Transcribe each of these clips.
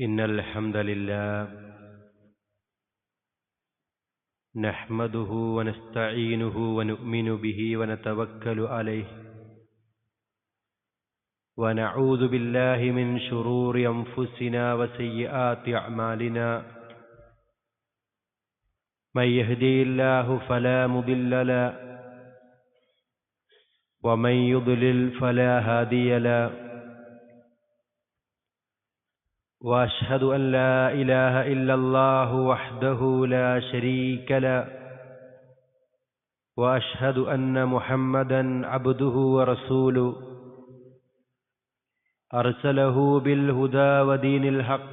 إن الحمد لله نحمده ونستعينه ونؤمن به ونتوكل عليه ونعوذ بالله من شرور أنفسنا وسيئات أعمالنا من يهدي الله فلا مضل له ومن يضلل فلا هادي له وأشهد أن لا إله إلا الله وحده لا شريك له وأشهد أن محمدا عبده ورسوله أرسله بالهدى ودين الحق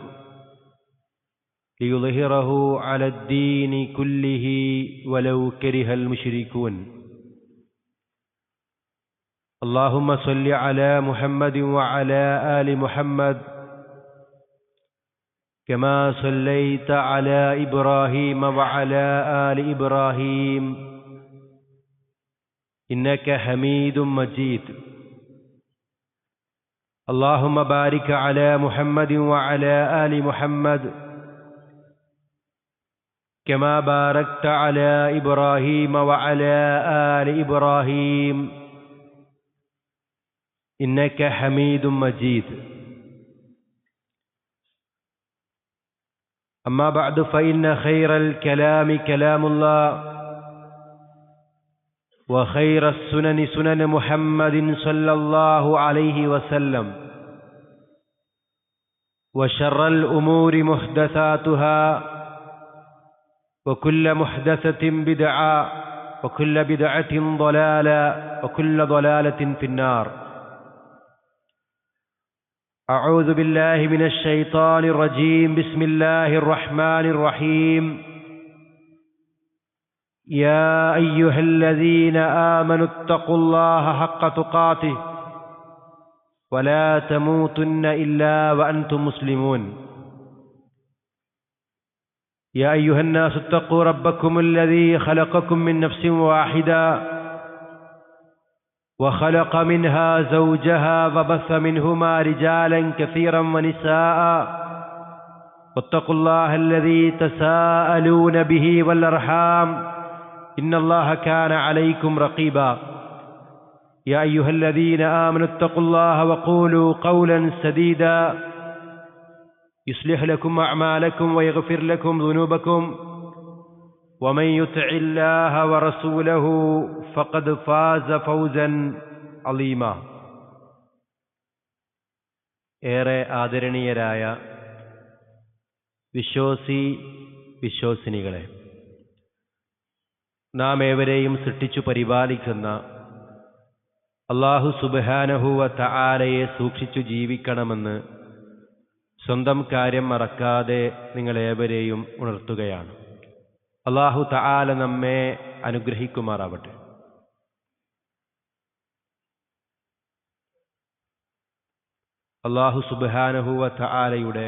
ليظهره على الدين كله ولو كره المشركون. اللهم صل على محمد وعلى آل محمد كما صليت على إبراهيم وعلى آل إبراهيم إنك حميد مجيد. اللهم بارك على محمد وعلى آل محمد كما باركت على إبراهيم وعلى آل إبراهيم إنك حميد مجيد. أما بعد فإن خير الكلام كلام الله وخير السنن سنن محمد صلى الله عليه وسلم وشر الأمور محدثاتها وكل محدثة بدعة وكل بدعة ضلالة وكل ضلالة في النار. أعوذ بالله من الشيطان الرجيم. بسم الله الرحمن الرحيم. يا أيها الذين آمنوا اتقوا الله حق تقاته ولا تموتن إلا وأنتم مسلمون. يا أيها الناس اتقوا ربكم الذي خلقكم من نفس واحدة وخلق منها زوجها وبث منهما رجالا كثيرا ونساء واتقوا الله الذي تساءلون به والأرحام إن الله كان عليكم رقيبا. يا أيها الذين آمنوا اتقوا الله وقولوا قولا سديدا يصلح لكم أعمالكم ويغفر لكم ذنوبكم ومن يطع الله ورسوله فقد فاز فوزا عظيما. ഏറെ ആദരണീയരായ വിശ്വാസിനികളെ, നാം ഏവരെയും സൃഷ്ടിച്ചു പരിപാലിക്കുന്ന അല്ലാഹു സുബ്ഹാനഹു വ തആലയെ സൂക്ഷിച്ചു ജീവിക്കണമെന്ന് സ്വന്തം കാര്യം മറക്കാതെ നിങ്ങളേവരെയും ഉണർത്തുകയാണ്. അല്ലാഹു തആല നമ്മെ അനുഗ്രഹിക്കുമാറാവട്ടെ. അല്ലാഹു സുബ്ഹാനഹു വ തആലയുടെ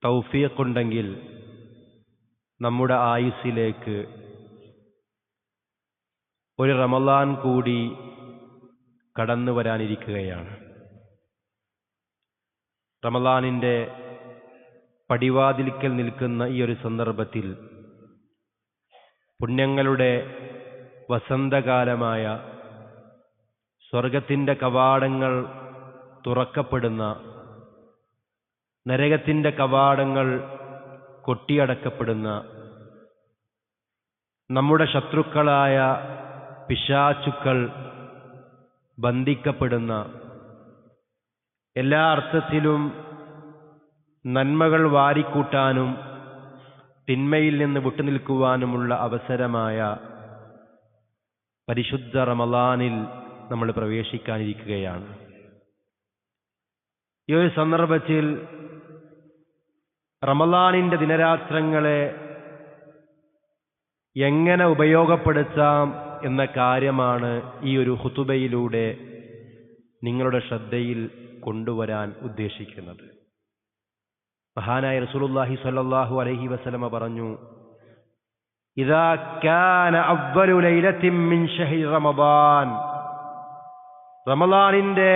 തൗഫീഖ് ഉണ്ടെങ്കിൽ നമ്മുടെ ആയുസ്സിലേക്ക് ഒരു റമളാൻ കൂടി കടന്നു വരാനിരിക്കുകയാണ്. റമളാനിൻ്റെ പടിവാതിൽക്കൽ നിൽക്കുന്ന ഈ ഒരു സന്ദർഭത്തിൽ പുണ്യങ്ങളുടെ വസന്തകാലമായ സ്വർഗത്തിൻ്റെ കവാടങ്ങൾ തുറക്കപ്പെടുന്ന, നരകത്തിൻ്റെ കവാടങ്ങൾ കൊട്ടിയടക്കപ്പെടുന്ന, നമ്മുടെ ശത്രുക്കളായ പിശാചുക്കൾ ബന്ധിക്കപ്പെടുന്ന, എല്ലാ അർത്ഥത്തിലും നന്മകൾ വാരിക്കൂട്ടാനും തിന്മയിൽ നിന്ന് വിട്ടുനിൽക്കുവാനുമുള്ള അവസരമായ പരിശുദ്ധ റമളാനിൽ നമ്മൾ പ്രവേശിക്കാനിരിക്കുകയാണ്. ഈ ഒരു സന്ദർഭത്തിൽ റമളാനിൻ്റെ ദിനരാത്രങ്ങളെ എങ്ങനെ ഉപയോഗപ്പെടുത്താം എന്ന കാര്യമാണ് ഈ ഒരു ഖുതുബയിലൂടെ നിങ്ങളുടെ ശ്രദ്ധയിൽ കൊണ്ടുവരാൻ ഉദ്ദേശിക്കുന്നത്. മഹാനായ റസൂലുള്ളാഹി സ്വല്ലല്ലാഹു അലൈഹി വസല്ലമ പറഞ്ഞു, ഇദാ കാന അവ്വലു ലൈലത്തിൻ മിൻ ശഹ്രി റമളാൻ, റമളാനിന്റെ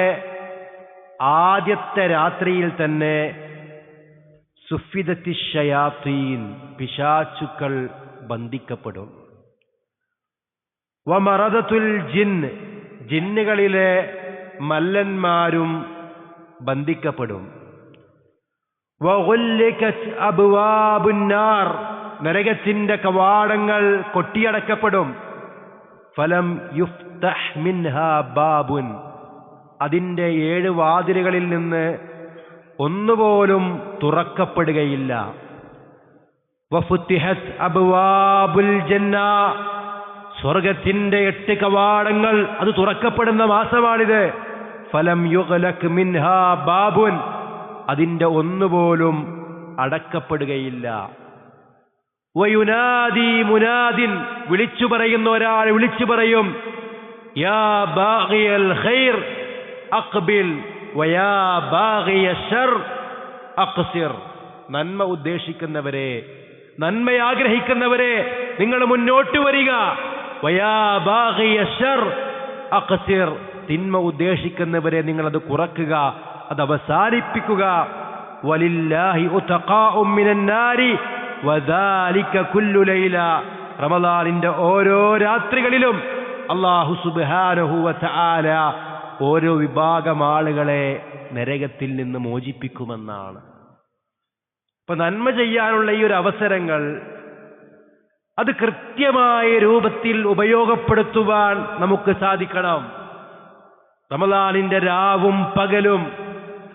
ആദ്യത്തെ രാത്രിയിൽ തന്നെ സുഫിദത്തി ശയാത്തീൻ, പിശാചുക്കൾ ബന്ധിക്കപ്പെടും. വമറദത്തുൽ ജിൻ, ജിന്നുകളിലെ മല്ലന്മാരും ബന്ധിക്കപ്പെടും. വഗുല്ലികത് അബ്വാബുന്നാർ, നരകത്തിന്റെ കവാടങ്ങൾ കൊട്ടിയടക്കപ്പെടും. ഫലം യുഫ്തഹ് മിൻഹാ ബാബുൻ, അതിന്റെ 7 വാതിലുകളിൽ നിന്ന് ഒന്നുപോലും തുറക്കപ്പെടുകയില്ല. വഫുത്തിഹത് അബ്വാബുൽ ജന്ന, സ്വർഗത്തിന്റെ 8 കവാടങ്ങൾ അത് തുറക്കപ്പെടുന്ന മാസമാണിത്. ഫലം യുഗ്ലക് മിൻഹാ ബാബുൻ, അതിന്റെ ഒന്നുപോലും അടക്കപ്പെടുകയില്ല. വയുനാദി മുനാദിൻ, വിളിച്ചു പറയുന്ന ഒരാൾ വിളിച്ചു പറയും, യാ ബാഗിയൽ ഖൈർ അഖ്ബിൽ വയാ ബാഗിയ ശർ അഖ്സിർ, നന്മ ഉദ്ദേശിക്കുന്നവരെ, നന്മ ആഗ്രഹിക്കുന്നവരെ, നിങ്ങൾ മുന്നോട്ട് വരിക. വയാ ബാഗിയ ശർ അഖ്സിർ, തിന്മ ഉദ്ദേശിക്കുന്നവരെ നിങ്ങളത് കുറക്കുക, അത് അവസാനിപ്പിക്കുക. വലില്ലാഹി ഉതഖാഉ മിനൻ നാരി വദാലിക കുല്ലു ലൈല, റമളാനിന്റെ ഓരോ രാത്രികളിലും അല്ലാഹു സുബ്ഹാനഹു വ തആല ഓരോ വിഭാഗം ആളുകളെ നരകത്തിൽ നിന്ന് മോചിപ്പിക്കുമെന്നാണ്. അപ്പൊ നന്മ ചെയ്യാനുള്ള ഈ ഒരു അവസരങ്ങൾ അത് കൃത്യമായ രൂപത്തിൽ ഉപയോഗപ്പെടുത്തുവാൻ നമുക്ക് സാധിക്കണം. റമളാനിന്റെ രാവും പകലും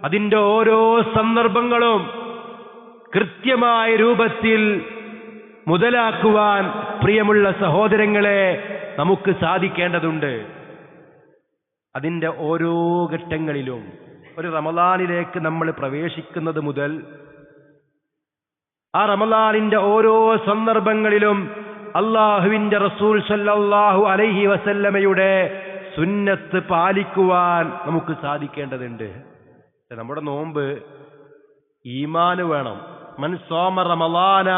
അതിന്റെ ഓരോ സന്ദർഭങ്ങളും കൃത്യമായ രൂപത്തിൽ മുതലാക്കുവാൻ പ്രിയമുള്ള സഹോദരങ്ങളെ നമുക്ക് സാധിക്കേണ്ടതുണ്ട്. അതിന്റെ ഓരോ ഘട്ടങ്ങളിലും, ഒരു റമളാനിലേക്ക് നമ്മൾ പ്രവേശിക്കുന്നത് മുതൽ ആ റമളാനിന്റെ ഓരോ സന്ദർഭങ്ങളിലും അല്ലാഹുവിന്റെ റസൂൽ സല്ലല്ലാഹു അലൈഹി വസല്ലമയുടെ സുന്നത്ത് പാലിക്കുവാൻ നമുക്ക് സാധിക്കേണ്ടതുണ്ട്. നമ്മുടെ നോമ്പ് ഈമാന് വേണം. മൻ സോമ റമളാന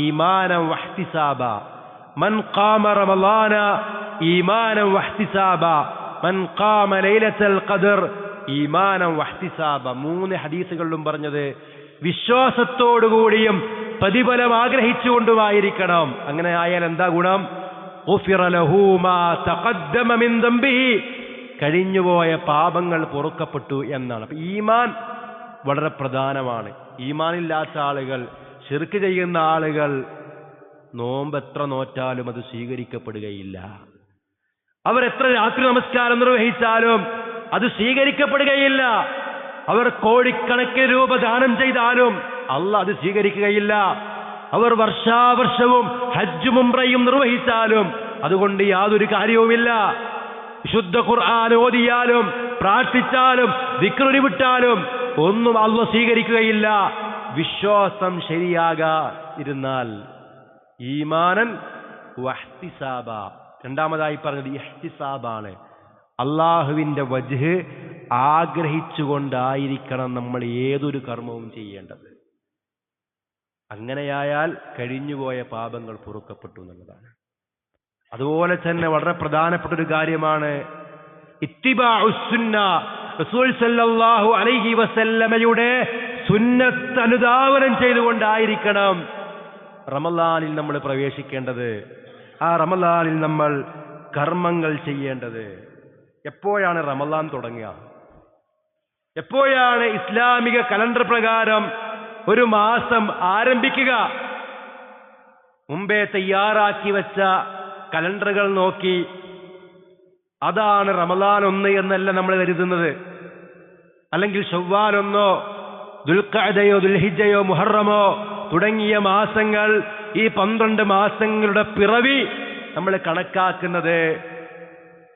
ഈമാനൻ വഹ്തിസാബ, മൻ ഖാമ റമളാന ഈമാനൻ വഹ്തിസാബ, മൻ ഖാമ ലൈലത്തുൽ ഖദർ ഈമാനൻ വഹ്തിസാബ. 3 ഹദീസുകളിലും പറഞ്ഞത് വിശ്വാസത്തോടുകൂടിയും പ്രതിഫലം ആഗ്രഹിച്ചുകൊണ്ടുമായിരിക്കണം. അങ്ങനെ ആയാൽ എന്താ ഗുണം? ഗുഫിറ ലഹു മാ തഖദ്ദമ മിൻ ദംബിഹി, കഴിഞ്ഞുപോയ പാപങ്ങൾ പൊറുക്കപ്പെട്ടു എന്നാണ്. അപ്പൊ ഈമാൻ വളരെ പ്രധാനമാണ്. ഈമാനില്ലാത്ത ആളുകൾ, ശിർക്ക് ചെയ്യുന്ന ആളുകൾ നോമ്പ് എത്ര നോറ്റാലും അത് സ്വീകരിക്കപ്പെടുകയില്ല. അവരെത്ര രാത്രി നമസ്കാരം നിർവഹിച്ചാലും അത് സ്വീകരിക്കപ്പെടുകയില്ല. അവർ കോടിക്കണക്കിന് രൂപ ദാനം ചെയ്താലും അല്ലാഹ് അത് സ്വീകരിക്കുകയില്ല. അവർ വർഷാവർഷവും ഹജ്ജും ഉംറയും നിർവഹിച്ചാലും അതുകൊണ്ട് യാതൊരു കാര്യവുമില്ല. വിശുദ്ധ ഖുർആൻ ഓതിയാലും പ്രാർത്ഥിച്ചാലും ദിക്ർ വിട്ടാലും ഒന്നും അല്ലാഹ് സ്വീകരിക്കുകയില്ല. വിശ്വാസം ശരിയാകാതിരുന്നാൽ ഈമാനൻ വഹ്തിസാബ, രണ്ടാമതായി പറഞ്ഞത് ഇഹ്തിസാബാണ്. അള്ളാഹുവിന്റെ വജ്ഹ് ആഗ്രഹിച്ചുകൊണ്ടായിരിക്കണം നമ്മൾ ഏതൊരു കർമ്മവും ചെയ്യേണ്ടത്. അങ്ങനെയായാൽ കഴിഞ്ഞുപോയ പാപങ്ങൾ പൊറുക്കപ്പെട്ടു എന്നുള്ളതാണ്. അതുപോലെ തന്നെ വളരെ പ്രധാനപ്പെട്ട ഒരു കാര്യമാണ് ഇത്തിബാഉസ് സുന്ന. റസൂൽ സല്ലല്ലാഹു അലൈഹി വസല്ലമയുടെ സുന്നത്ത് അനുധാവനം ചെയ്തുകൊണ്ടായിരിക്കണം റമളാനിൽ നമ്മൾ പ്രവേശിക്കേണ്ടത്. ആ റമളാനിൽ നമ്മൾ കർമ്മങ്ങൾ ചെയ്യേണ്ടത്. എപ്പോഴാണ് റമളാൻ തുടങ്ങുക? എപ്പോഴാണ് ഇസ്ലാമിക കലണ്ടർ പ്രകാരം ഒരു മാസം ആരംഭിക്കുക? മുമ്പേ തയ്യാറാക്കി വെച്ച കലണ്ടറുകൾ നോക്കി അതാണ് റമളാൻ 1 എന്നല്ല നമ്മൾ കരുതുന്നത്. അല്ലെങ്കിൽ ശവ്വാൽ 1, ദുൽഖഅദയോ ദുൽഹിജ്ജയോ മുഹറമോ തുടങ്ങിയ മാസങ്ങൾ, ഈ 12 മാസങ്ങളുടെ പിറവി നമ്മൾ കണക്കാക്കുന്നത്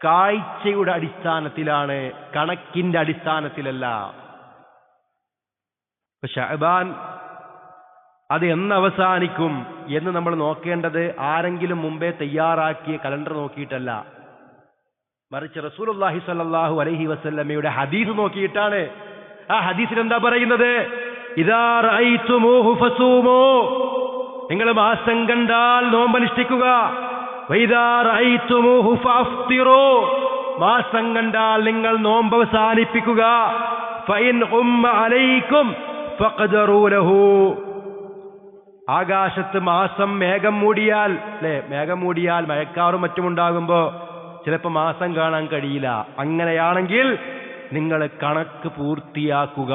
കാഴ്ചയുടെ അടിസ്ഥാനത്തിലാണ്, കണക്കിന്റെ അടിസ്ഥാനത്തിലല്ല. ശഅബാൻ അത് എന്ന് അവസാനിക്കും എന്ന് നമ്മൾ നോക്കേണ്ടത് ആരെങ്കിലും മുമ്പേ തയ്യാറാക്കിയ കലണ്ടർ നോക്കിയിട്ടല്ല, മറിച്ച് റസൂലുള്ളാഹി സ്വല്ലല്ലാഹു അലൈഹി വസല്ലമയുടെ ഹദീസ് നോക്കിയിട്ടാണ്. ആ ഹദീസിൽ എന്താ പറയുന്നത്? ഇദാ റഅയ്തുമൂഹു ഫസൂമൂ, നിങ്ങൾ മാസം കണ്ടാൽ നോമ്പനുഷ്ഠിക്കുക. വഇദാ റഅയ്തുമൂഹു ഫഅഫ്തിറൂ, മാസം കണ്ടാൽ നിങ്ങൾ നോമ്പ് അവസാനിപ്പിക്കുക. ഫഇൻ ഉമ്മ അലൈക്കും ഫഖദറൂ ലഹു. ആകാശത്ത് മാസം മേഘം മൂടിയാൽ, അല്ലെ, മേഘം മൂടിയാൽ മഴക്കാറും മറ്റുമുണ്ടാകുമ്പോ ചിലപ്പോൾ മാസം കാണാൻ കഴിയില്ല. അങ്ങനെയാണെങ്കിൽ നിങ്ങൾ കണക്ക് പൂർത്തിയാക്കുക.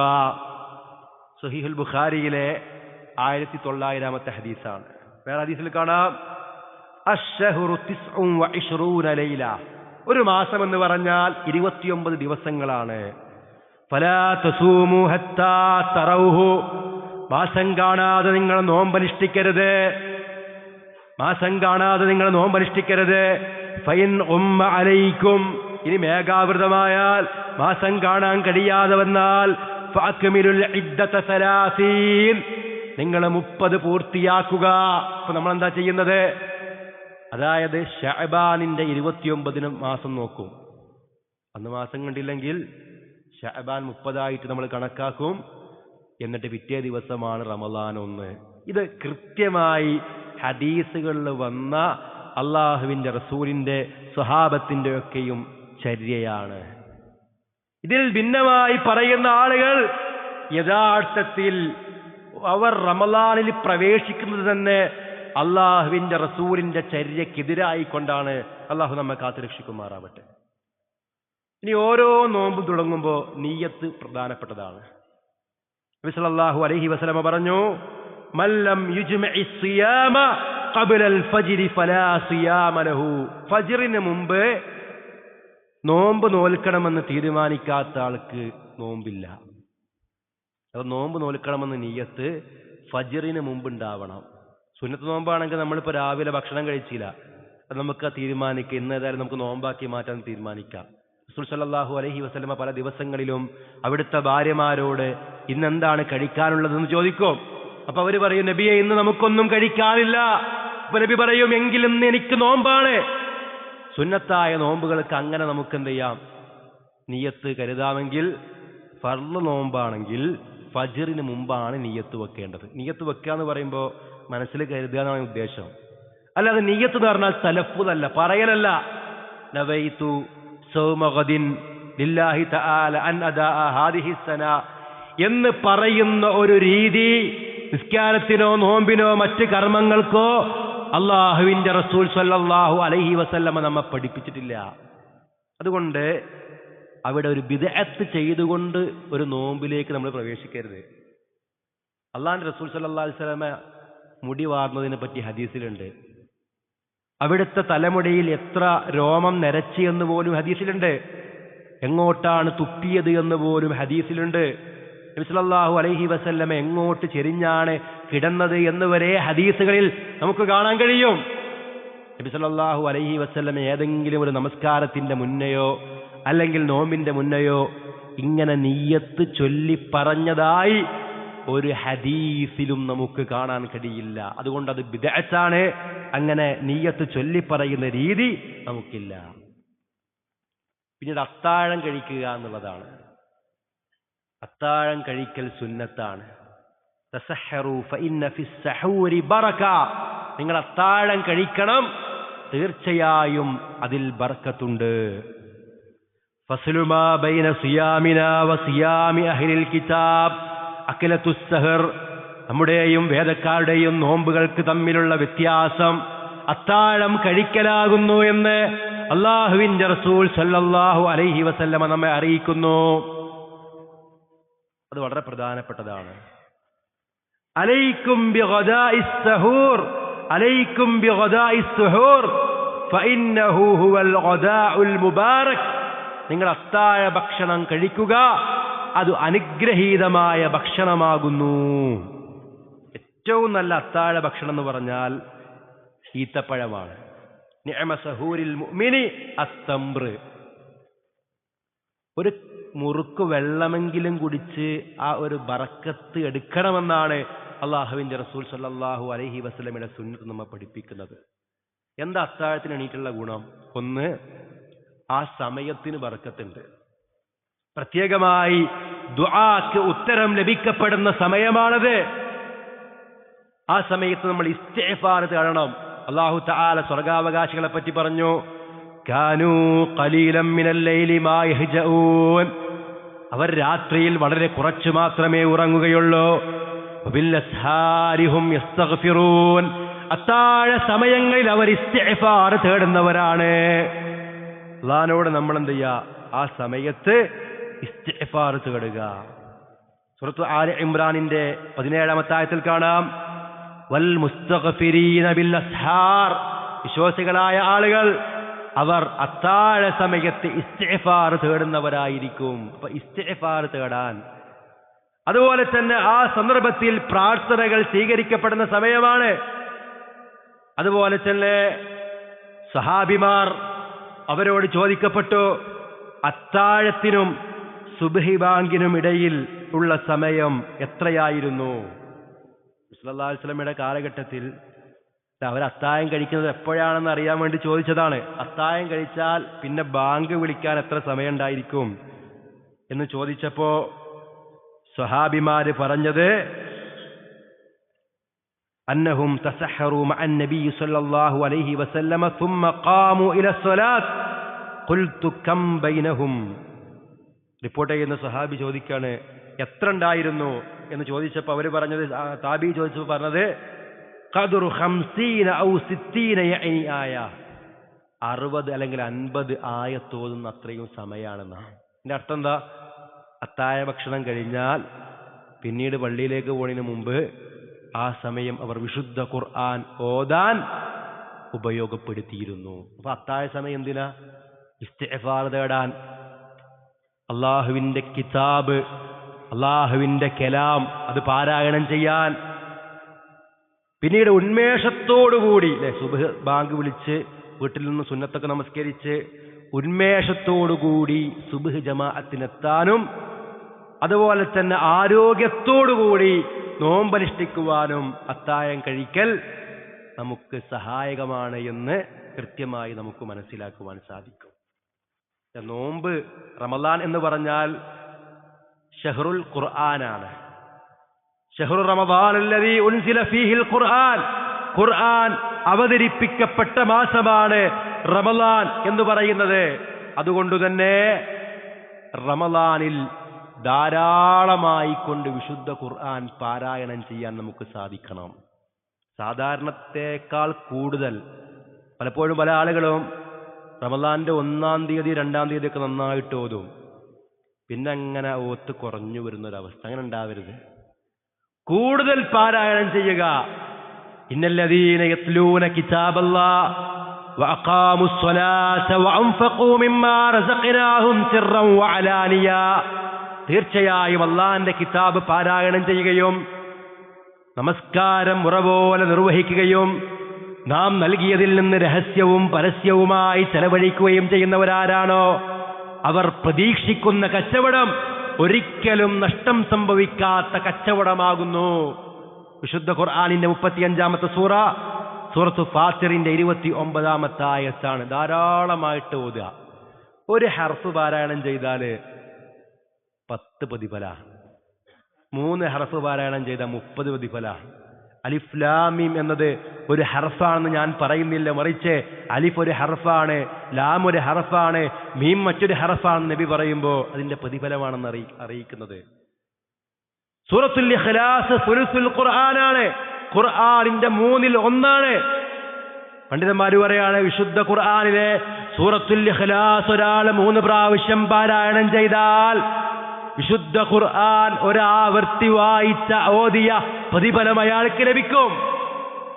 സഹീഹുൽ ബുഖാരിയിലെ 1900 ഹദീസാണ്. വേറെ ഹദീസിൽ കാണാം അശ്ശഹ്റു 29 ലൈല. ഒരു മാസം എന്ന് പറഞ്ഞാൽ 29 ദിവസങ്ങളാണ്. ഫലാ തസൂമു ഹത്താ തറൗഹു. മാസം കാണാതെ നിങ്ങൾ നോമ്പനുഷ്ഠിക്കരുത്. മാസം കാണാതെ നിങ്ങൾ നോമ്പനുഷ്ഠിക്കരുത്. ഫൈൻ ഉമ്മ അലൈക്കും. ഇനി മേഘാവൃതമായാൽ മാസം കാണാൻ കഴിയാതെ വന്നാൽ ഫഅക്മിലുൽ ഇദ്ദത 30. നിങ്ങൾ 30 പൂർത്തിയാക്കുക. അപ്പൊ നമ്മൾ എന്താ ചെയ്യുന്നത്? അതായത് ശഅബാനിന്റെ 29 മാസം നോക്കും. അന്ന് മാസം കണ്ടില്ലെങ്കിൽ ശഅബാൻ 30 നമ്മൾ കണക്കാക്കും. എന്നിട്ട് പിറ്റേ ദിവസമാണ് റമളാൻ 1. ഇത് കൃത്യമായി ഹദീസുകളിൽ വന്ന അള്ളാഹുവിന്റെ റസൂലിന്റെ സ്വഹാബത്തിന്റെ ഒക്കെയും ചര്യയാണ്. ഇതിൽ ഭിന്നമായി പറയുന്ന ആളുകൾ യഥാർത്ഥത്തിൽ അവർ റമളാനിൽ പ്രവേശിക്കുന്നത് തന്നെ അള്ളാഹുവിന്റെ റസൂലിന്റെ ചര്യക്കെതിരായി കൊണ്ടാണ്. അള്ളാഹു നമ്മെ കാത്തുരക്ഷിക്കുമാറാവട്ടെ. ഇനി ഓരോ നോമ്പ് തുടങ്ങുമ്പോൾ നിയ്യത്ത് പ്രധാനപ്പെട്ടതാണ്. നബി സല്ലല്ലാഹു അലൈഹി വസല്ലമ പറഞ്ഞു, മല്ലം യുജ്മഇ സിയാമ ഖബ്ല അൽ ഫജ്രി ഫലാ സിയാമ ലഹു. ഫജ്റിന് മുമ്പ് നോമ്പ് നോൽക്കണമെന്ന് തീരുമാനിക്കാത്ത ആൾക്ക് നോമ്പില്ല. അപ്പോൾ നോമ്പ് നോൽക്കണമെന്ന് നിയ്യത്ത് ഫജ്റിന് മുമ്പ് ഉണ്ടാവണം. സുന്നത്ത് നോമ്പാണെങ്കിൽ നമ്മളിപ്പോൾ രാവിലെ ഭക്ഷണം കഴിച്ചില്ല, അത് നമുക്ക് തീരുമാനിക്കാം. ഇന്ന് ഏതായാലും നമുക്ക് നോമ്പാക്കി മാറ്റാൻ തീരുമാനിക്കാം. റസൂൽ സല്ലല്ലാഹു അലൈഹി വസല്ലമ പല ദിവസങ്ങളിലും അവിടുത്തെ ഭാര്യമാരോട് ഇന്നെന്താണ് കഴിക്കാനുള്ളതെന്ന് ചോദിക്കും. അപ്പൊ അവര് പറയും, നബിയെ ഇന്ന് നമുക്കൊന്നും കഴിക്കാനില്ല. അപ്പൊ നബി പറയും, എങ്കിലും എനിക്ക് നോമ്പാണ്. സുന്നത്തായ നോമ്പുകൾക്ക് അങ്ങനെ നമുക്ക് എന്ത് ചെയ്യാം? നിയ്യത്ത് കരുതാമെങ്കിൽ ഫർള് നോമ്പാണെങ്കിൽ ഫജ്റിന് മുമ്പാണ് നിയ്യത്ത് വെക്കേണ്ടത്. നിയ്യത്ത് വെക്കുക എന്ന് പറയുമ്പോൾ മനസ്സിൽ കരുതുക എന്നാണ് ഉദ്ദേശം. അല്ലാതെ നിയ്യത്ത് എന്ന് പറഞ്ഞാൽ തലഫുദല്ല, പറയലല്ല. നവൈതു സൗമ ഗദിൻ ലില്ലാഹി തആല അൻ അദാഅ ഹാദിഹി സന എന്ന് പറയുന്ന ഒരു രീതി നിസ്കാരത്തിനോ നോമ്പിനോ മറ്റ് കർമ്മങ്ങൾക്കോ അള്ളാഹുവിന്റെ റസൂൽ സല്ലല്ലാഹു അലൈഹി വസല്ലമ നമ്മെ പഠിപ്പിച്ചിട്ടില്ല. അതുകൊണ്ട് അവിടെ ഒരു ബിദ്അത്ത് ചെയ്തുകൊണ്ട് ഒരു നോമ്പിലേക്ക് നമ്മൾ പ്രവേശിക്കരുത്. അള്ളാഹുവിന്റെ റസൂൽ സല്ലല്ലാഹു അലൈഹി വസല്ലമ മുടി വാർന്നതിനെ പറ്റി ഹദീസിലുണ്ട്. അവിടുത്തെ തലമുടിയിൽ എത്ര രോമം നരച്ച് എന്ന് പോലും ഹദീസിലുണ്ട്. എങ്ങോട്ടാണ് തുപ്പിയത് എന്ന് പോലും ഹദീസിലുണ്ട്. നബി സല്ലല്ലാഹു അലൈഹി വസല്ലമ എങ്ങോട്ട് ചെരിഞ്ഞാണ് കിടന്നത് എന്ന് വരെ ഹദീസുകളിൽ നമുക്ക് കാണാൻ കഴിയും. നബി സല്ലല്ലാഹു അലൈഹി വസല്ലമ ഏതെങ്കിലും ഒരു നമസ്കാരത്തിന്റെ മുന്നെയോ അല്ലെങ്കിൽ നോമ്പിന്റെ മുന്നെയോ ഇങ്ങനെ നിയ്യത്ത് ചൊല്ലി പറഞ്ഞതായി ഒരു ഹദീസിലും നമുക്ക് കാണാൻ കഴിയില്ല. അതുകൊണ്ട് അത് ബിദ്അത്താണ്. അങ്ങനെ നിയ്യത്ത് ചൊല്ലി പറയുന്ന രീതി നമുക്കില്ല. പിന്നീട് അത്താഴം കഴിക്കുക എന്നുള്ളതാണ്. അത്താഴം കഴിക്കൽ സുന്നത്താണ്. തസഹറു ഫഇന്ന ഫിസ് സഹൂരി ബറക. നിങ്ങൾ അത്താഴം കഴിക്കണം, തീർച്ചയായും അതിൽ ബർക്കത്തുണ്ട്. ഫസ്ലു മാ ബൈന സിയാമിനാ വസിയാമി അഹ്ലിൽ കിതാബ് അഖലത്തുസ് സഹർ. നമ്മുടെയും വേദക്കാരുടെയും നോമ്പുകൾക്ക് തമ്മിലുള്ള വ്യത്യാസം അത്താഴം കഴിക്കലാകുന്നു എന്ന് അള്ളാഹുവിന്റെ റസൂൽ സല്ലല്ലാഹു അലൈഹി വസല്ലമ നമ്മെ അറിയിക്കുന്നു. അത് വളരെ പ്രധാനപ്പെട്ടതാണ്. അലൈക്കും ബിഗദാഇസ് സഹൂർ, അലൈക്കും ബിഗദാഇസ് സുഹൂർ ഫഇന്നഹു ഹുവൽ ഗദാഉൽ മുബാറക്. നിങ്ങൾ അത്താഴ ഭക്ഷണം കഴിക്കുക, അത് അനുഗ്രഹീതമായ ഭക്ഷണമാകുന്നു. ഏറ്റവും നല്ല അത്താഴ ഭക്ഷണം എന്ന് പറഞ്ഞാൽ ഈത്തപ്പഴമാണ്. നിഅമ സഹൂരിൽ മുഅ്മിനി അത്തംർ. ഒരു മുറുക്ക് വെള്ളമെങ്കിലും കുടിച്ച് ആ ഒരു ബറക്കത്ത് എടുക്കണമെന്നാണ് അള്ളാഹുവിന്റെ റസൂൽ സല്ലല്ലാഹു അലൈഹി വസല്ലമയുടെ സുന്നത്ത് നമ്മെ പഠിപ്പിക്കുന്നത്. എന്താ അത്താഴത്തിന് എണീറ്റുള്ള ഗുണം? ഒന്ന്, ആ സമയത്തിന് ബറക്കത്തുണ്ട്. പ്രത്യേകമായി ദുആക്ക് ഉത്തരം ലഭിക്കപ്പെടുന്ന സമയമാണത്. ആ സമയത്ത് നമ്മൾ ഇസ്തിഗ്ഫാർ തേടണം. അല്ലാഹു തആല സ്വർഗാവകാശികളെ പറ്റി പറഞ്ഞു, കാനൂ ഖലീലൻ മിനൽ ലൈലി മാ യഹ്ജഊൻ. അവർ രാത്രിയിൽ വളരെ കുറച്ചു മാത്രമേ ഉറങ്ങുകയുള്ളൂ. വബില്ലസ്ഹാരിഹും യസ്തഗ്ഫിറൂൻ, അത്താഴ സമയങ്ങളിൽ അവർ ഇസ്തിഗ്ഫാർ തേടുന്നവരാണ്. അല്ലാഹുവോട് നമ്മൾ എന്ത് ചെയ്യുക? ആ സമയത്ത് ഇസ്തിഗ്ഫാർ തേടുക. സൂറത്ത് ആല ഇംറാനിന്റെ 17-ാമത്തെ ആയത്തിൽ കാണാം, വൽ മുസ്തഗ്ഫിരീന ബിൽ അസ്ഹാർ, വിശ്വാസികളായ ആളുകൾ അവർ അത്താഴ സമയത്ത് ഇസ്തിഗ്ഫാർ തേടുന്നവരായിരിക്കും. അപ്പൊ ഇസ്തിഗ്ഫാർ തേടാൻ, അതുപോലെ തന്നെ ആ സന്ദർഭത്തിൽ പ്രാർത്ഥനകൾ സ്വീകരിക്കപ്പെടുന്ന സമയമാണ്. അതുപോലെ തന്നെ സഹാബിമാർ, അവരോട് ചോദിക്കപ്പെട്ടു, അത്താഴത്തിനും സുബ്ഹി ബാങ്കിനും ഇടയിൽ ഉള്ള സമയം എത്രയായിരുന്നു? സല്ലല്ലാഹു അലൈഹി വസല്ലമയുടെ കാലഘട്ടത്തിൽ അവർ അത്താഴം കഴിക്കുന്നത് എപ്പോഴാണെന്ന് അറിയാൻ വേണ്ടി ചോദിച്ചതാണ്. അത്താഴം കഴിച്ചാൽ പിന്നെ ബാങ്ക് വിളിക്കാൻ എത്ര സമയം ഉണ്ടായിരിക്കും എന്ന് ചോദിച്ചപ്പോ സ്വഹാബിമാര് പറഞ്ഞത്, അന്നഹും തസഹറു മഅൻ നബി സല്ലല്ലാഹു അലൈഹി വസല്ലമ ثم قاموا الى الصلاه قلت كم بينهم. റിപ്പോർട്ട് ചെയ്യുന്ന സ്വഹാബി ചോദിക്കാണ്, എത്ര ഉണ്ടായിരുന്നു എന്ന് ചോദിച്ചപ്പോൾ അവര് പറഞ്ഞത്, താബി ചോദിച്ചപ്പോൾ പറഞ്ഞത്, ഖദ്റു 50 ഔ 60 യഅനി ആയ, 60 അല്ലെങ്കിൽ 50 ആയത്ത് ഓതുന്ന അത്രയും സമയമാണെന്നാണ്. ഇതിന്റെ അർത്ഥം എന്താ? അത്താഴ ഭക്ഷണം കഴിഞ്ഞാൽ പിന്നീട് പള്ളിയിലേക്ക് പോകുന്നതിന് മുമ്പ് ആ സമയം അവർ വിശുദ്ധ ഖുർആൻ ഓതാൻ ഉപയോഗപ്പെടുത്തിയിരുന്നു. അപ്പൊ അത്താഴ സമയം എന്തിനാ? ഇസ്തിഗ്ഫാർ തേടാൻ, അള്ളാഹുവിന്റെ കിതാബ്, അള്ളാഹുവിന്റെ കലാം അത് പാരായണം ചെയ്യാൻ. പിന്നീട് ഉന്മേഷത്തോടുകൂടി സുബ്ഹ് ബാങ്ക് വിളിച്ച് വീട്ടിൽ നിന്ന് സുന്നത്തൊക്കെ നമസ്കരിച്ച് ഉന്മേഷത്തോടുകൂടി സുബ്ഹ് ജമാഅത്തിനെത്താനും, അതുപോലെ തന്നെ ആരോഗ്യത്തോടുകൂടി നോമ്പനുഷ്ഠിക്കുവാനും അത്താഴം കഴിക്കൽ നമുക്ക് സഹായകമാണ് എന്ന് കൃത്യമായി നമുക്ക് മനസ്സിലാക്കുവാൻ സാധിക്കും. നോമ്പ്, റമളാൻ എന്ന് പറഞ്ഞാൽ ഷഹ്റുൽ ഖുർആനാണ്. ഷഹ്റു റമളാൻ അല്ലദീ ഉൻസില ഫീഹിൽ ഖുർആൻ, ഖുർആൻ അവതരിപ്പിക്കപ്പെട്ട മാസമാണ് റമളാൻ എന്ന് പറയുന്നത്. അതുകൊണ്ട് തന്നെ റമളാനിൽ ധാരാളമായി കൊണ്ട് വിശുദ്ധ ഖുർആൻ പാരായണം ചെയ്യാൻ നമുക്ക് സാധിക്കണം. സാധാരണത്തേക്കാൾ കൂടുതൽ പലപ്പോഴും പല ആളുകളും റമളാന്റെ 1-ാം തീയതി 2-ാം തീയതി ഒക്കെ നന്നായിട്ട് ഓതും, പിന്നെ അങ്ങനെ ഓത്ത് കുറഞ്ഞു വരുന്നൊരവസ്ഥ. അങ്ങനെ ഉണ്ടാവരുത്. കൂടുതൽ പാരായണം ചെയ്യുക. ഇന്നല്ലദീന യത്ലൂന കിതാബല്ലാഹ് വഅഖാമുസ് സ്വലാത്ത വഅൻഫഖൂ മിമ്മാ റസഖ്നാഹും സിർറൻ വഅലാനിയ, തീർച്ചയായും അല്ലാഹുവിന്റെ കിതാബ് പാരായണം ചെയ്യുകയും നമസ്കാരം മുറപോലെ നിർവഹിക്കുകയും നാം നൽകിയതിൽ നിന്ന് രഹസ്യവും പരസ്യവുമായി ചെലവഴിക്കുകയും ചെയ്യുന്നവരാരാണോ അവർ പ്രതീക്ഷിക്കുന്ന കച്ചവടം ഒരിക്കലും നഷ്ടം സംഭവിക്കാത്ത കച്ചവടമാകുന്നു. വിശുദ്ധ ഖുർആനിന്റെ 35-ാമത്തെ സൂറത്ത് ഫാത്തിറിന്റെ 29-ാമത്തെ ആയത്താണ്. ധാരാളമായിട്ട് ഓതുക. ഒരു ഹർഫ് പാരായണം ചെയ്താൽ 10 പ്രതിഫല, 3 ഹർഫ് പാരായണം ചെയ്താൽ 30 പ്രതിഫല. അലിഫ് ലാം മീം എന്നത് ഒരു ഹർഫാണെന്ന് ഞാൻ പറയുന്നില്ല, മറിച്ച് അലിഫ് ഒരു ഹർഫാണ്, ലാം ഒരു ഹർഫാണ്, മീം മറ്റൊരു ഹർഫാണെന്ന് നബി പറയുമ്പോൾ അതിന്റെ പ്രതിഫലമാണെന്ന് അറിയിക്കുന്നത്. സൂറത്തുൽ ഇഖ്ലാസ് സുലുസുൽ ഖുർആനാണ്, ഖുർആനിന്റെ 1/3. പണ്ഡിതന്മാർ പറയാണ്, വിശുദ്ധ ഖുർആനിലെ സൂറത്തുൽ ഇഖ്ലാസ് ഒരാൾ 3 പ്രാവശ്യം പാരായണം ചെയ്താൽ വിശുദ്ധ ഖുർആൻ ഒരാവർത്തി വായിച്ച ഓതിയ പ്രതിഫലം അയാൾക്ക് ലഭിക്കും.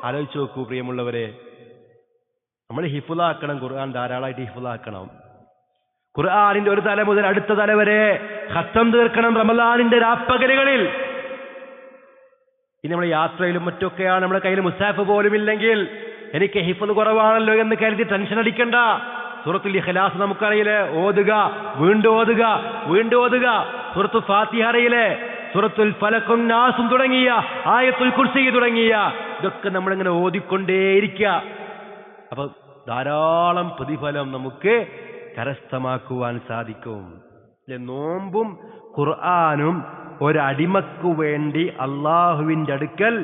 ആലോചിച്ച് നോക്കൂ പ്രിയമുള്ളവരെ, നമ്മൾ ഹിഫ്ളാക്കണം, ഖുർആൻ ധാരാളമായിട്ട് ഹിഫ്ളാക്കണം. ഖുർആനിന്റെ ഒരു തല മുതൽ അടുത്ത തല വരെ ഖത്തം തീർക്കണം റമളാനിന്റെ രാപ്പകലുകളിൽ. ഇനി നമ്മൾ യാത്രയിലും മറ്റൊക്കെയാണ്, നമ്മുടെ കയ്യിൽ മുസാഫ് പോലും ഇല്ലെങ്കിൽ എനിക്ക് ഹിഫ്ള് കുറവാണല്ലോ എന്ന് കരുതി ടെൻഷൻ അടിക്കണ്ട. സൂറത്തുൽ ഇഖ്ലാസ് നമുക്കറിയില്ലേ, ഓതുക, വീണ്ടും ഓതുക, വീണ്ടും ഓതുക. സൂറത്തു ഫാത്തിഹ അറിയില്ലേ, സൂറത്തുൽ ഫലഖും നാസും തുടങ്ങിയ ആയത്തുൽ കുർസി തുടങ്ങിയ ഇതൊക്കെ നമ്മളിങ്ങനെ ഓതിക്കൊണ്ടേയിരിക്കുക. അപ്പൊ ധാരാളം പ്രതിഫലം നമുക്ക് കരസ്ഥമാക്കുവാൻ സാധിക്കും. നോമ്പും ഖുർആനും ഒരടിമക്കു വേണ്ടി അള്ളാഹുവിന്റെ അടുക്കൽ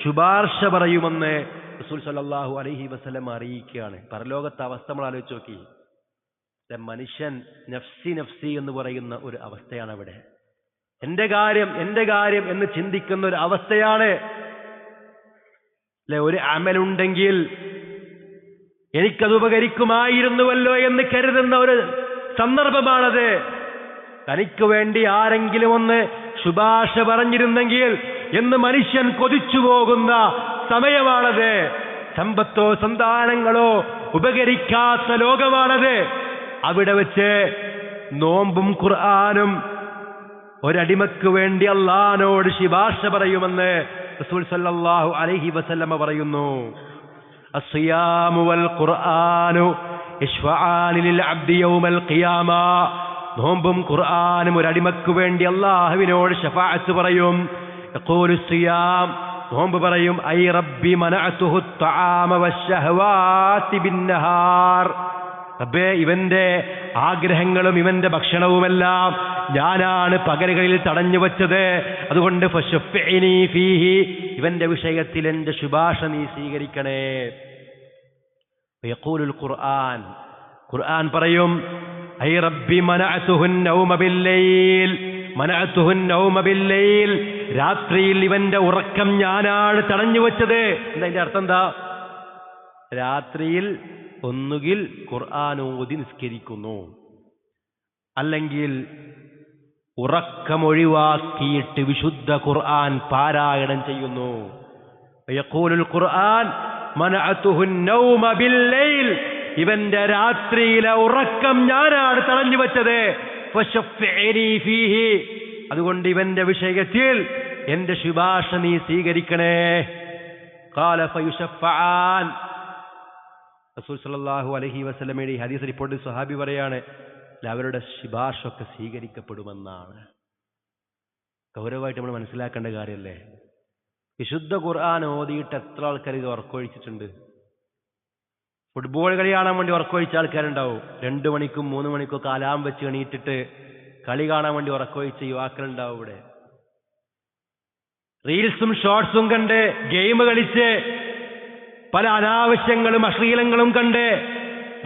ശുപാർശ പറയുമെന്ന് റസൂൽ സല്ലല്ലാഹു അലൈഹി വസല്ലം അറിയിക്കുകയാണ്. പരലോകത്തെ അവസ്ഥ നമ്മൾ ആലോചിച്ച് നോക്കി. മനുഷ്യൻ നഫ്സി നഫ്സി എന്ന് പറയുന്ന ഒരു അവസ്ഥയാണ് അവിടെ. എന്റെ കാര്യം എന്ന് ചിന്തിക്കുന്ന ഒരു അവസ്ഥയാണ്. അല്ലെ, ഒരു അമലുണ്ടെങ്കിൽ എനിക്കത് ഉപകരിക്കുമായിരുന്നുവല്ലോ എന്ന് കരുതുന്ന ഒരു സന്ദർഭമാണത്. തനിക്ക് വേണ്ടി ആരെങ്കിലും ഒന്ന് ശുപാർശ പറഞ്ഞിരുന്നെങ്കിൽ എന്ന് മനുഷ്യൻ കൊതിച്ചു പോകുന്ന സമയമാണത്. സമ്പത്തോ സന്താനങ്ങളോ ഉപകരിക്കാത്ത ലോകമാണത്. അവിടെ വെച്ച് നോമ്പും ഖുർആനും ഒരടിമക്ക് വേണ്ടി അല്ലാഹുവോട് ശുപാർശ പറയുമെന്ന് റസൂൽ സല്ലല്ലാഹു അലൈഹി വസല്ലമ പറയുന്നു. അസ്സിയാമു വൽ ഖുർആനു യശ്ഫഅാനി ലിൽ അബ്ദി യൗമൽ ഖിയാമ. നോമ്പും ഖുർആനും ഒരടിമക്ക് വേണ്ടി അല്ലാഹുവിനോട് ശഫാഅത്ത് പറയും. യഖൂലു സിയാം, നോമ്പ് പറയും, ഐ റബ്ബി മനഅതുഹു ത്വആമ വശഹവാതി ബിന്നഹാർ. റബ്ബേ, ഇവന്റെ ആഗ്രഹങ്ങളും ഇവന്റെ ഭക്ഷണവുമെല്ലാം ഞാനാണ് പകലുകളിൽ തടഞ്ഞു വച്ചത്. അതുകൊണ്ട് ഫശഫ്ഇനി ഫീഹി, ഇവന്റെ വിഷയത്തിൽ എന്റെ ശുപാർശ നീ സ്വീകരിക്കണേ. യഖൂലുൽ ഖുർആൻ, ഖുർആൻ പറയും, ഐ റബ്ബി മനഅതുഹു നൗമ ബില്ലൈൽ, മനഅതുഹു നൗമ ബില്ലൈൽ, രാത്രിയിൽ ഇവന്റെ ഉറക്കം ഞാനാണ് തടഞ്ഞു വച്ചത്. എന്താ അർത്ഥം? എന്താ? രാത്രിയിൽ ഒന്നുകിൽ ഖുർആൻ ഓതി നിസ്കരിക്കുന്നു, അല്ലെങ്കിൽ ഉറക്കമൊഴിവാക്കിയിട്ട് വിശുദ്ധ ഖുർആൻ പാരായണം ചെയ്യുന്നു. യഖൂലുൽ ഖുർആൻ മനഅതുഹു നൗമ ബില്ലൈൽ, ഇവന്റെ രാത്രിയിലെ ഉറക്കം ഞാനാണ് തടഞ്ഞു വെച്ചത്. ഫശഫ്ഇനി ഫീഹി, അതുകൊണ്ട് ഇവന്റെ വിഷയത്തിൽ എന്റെ ശുപാർശ നീ സ്വീകരിക്കണേ. ഖാല ഫയുശഫഅൻ, റസൂൽ സല്ലല്ലാഹു അലൈഹി വസല്ലമയുടെ ഈ ഹദീസ് റിപ്പോർട്ട് സ്വഹാബി പറയാണ്, അവരുടെ ശുപാർശയൊക്കെ സ്വീകരിക്കപ്പെടുമെന്നാണ്. ഗൗരവമായിട്ട് നമ്മൾ മനസ്സിലാക്കേണ്ട കാര്യമല്ലേ? വിശുദ്ധ ഖുർആൻ ഓതിയിട്ട് എത്ര ആൾക്കാർ ഇത് ഉറക്കൊഴിച്ചിട്ടുണ്ട്? ഫുട്ബോൾ കളി കാണാൻ വേണ്ടി ഉറക്കൊഴിച്ച ആൾക്കാരുണ്ടാവും. 2 മണിക്കും 3 മണിക്കും അലാം വെച്ച് എണീറ്റിട്ട് കളി കാണാൻ വേണ്ടി ഉറക്കൊഴിച്ച യുവാക്കളുണ്ടാവും ഇവിടെ. റീൽസും ഷോർട്സും കണ്ട് ഗെയിം കളിച്ച് പല അനാവശ്യങ്ങളും അശ്ലീലങ്ങളും കണ്ട്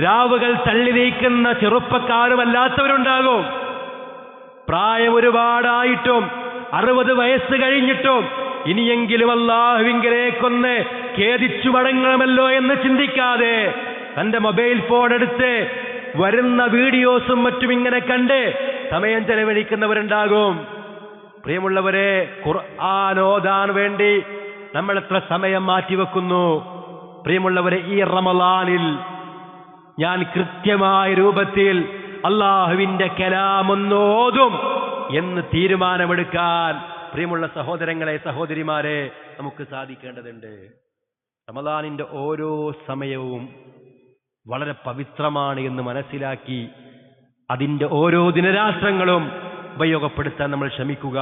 രാവുകൾ തള്ളി നീക്കുന്ന ചെറുപ്പക്കാരുമല്ലാത്തവരുണ്ടാകും. പ്രായം ഒരുപാടായിട്ടും 60 വയസ്സ് കഴിഞ്ഞിട്ടും ഇനിയെങ്കിലും അല്ലാഹുവിങ്കലേക്കൊന്ന് ഖേദിച്ചു മടങ്ങണമല്ലോ എന്ന് ചിന്തിക്കാതെ തന്റെ മൊബൈൽ ഫോൺ എടുത്ത് വരുന്ന വീഡിയോസും മറ്റും ഇങ്ങനെ കണ്ട് സമയം ചെലവഴിക്കുന്നവരുണ്ടാകും. പ്രിയമുള്ളവരെ, ഖുർആൻ ഓതാൻ വേണ്ടി നമ്മൾ എത്ര സമയം മാറ്റിവെക്കുന്നു? പ്രിയമുള്ളവരെ, ഈ റമളാനിൽ ഞാൻ കൃത്യമായ രൂപത്തിൽ അല്ലാഹുവിന്റെ കലാമൊന്നോതും എന്ന് തീരുമാനമെടുക്കാൻ പ്രിയമുള്ള സഹോദരങ്ങളെ, സഹോദരിമാരെ, നമുക്ക് സാധിക്കേണ്ടതുണ്ട്. റമളാനിന്റെ ഓരോ സമയവും വളരെ പവിത്രമാണ് എന്ന് മനസ്സിലാക്കി അതിന്റെ ഓരോ ദിനരാത്രങ്ങളും ഉപയോഗപ്പെടുത്താൻ നമ്മൾ ശ്രമിക്കുക.